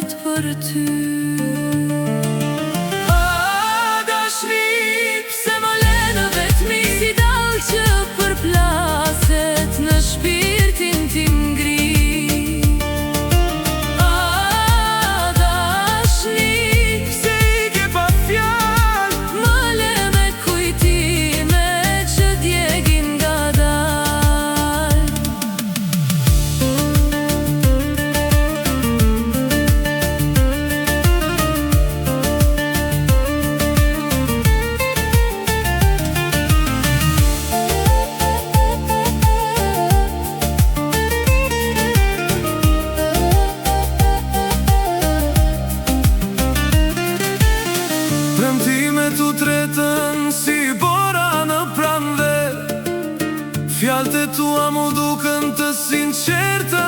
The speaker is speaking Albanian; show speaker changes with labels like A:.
A: vetë për ty. A dashni, pse më le në vetmi, si dallë që përplaset në shpirtin tim ngri. A dashni,
B: pse i ke pa fjalë,
A: më le me kujtime që djegin nga dalë.
B: Premtimet u tretën si bora në pranver, fjalët e tua mu duken të sinqerta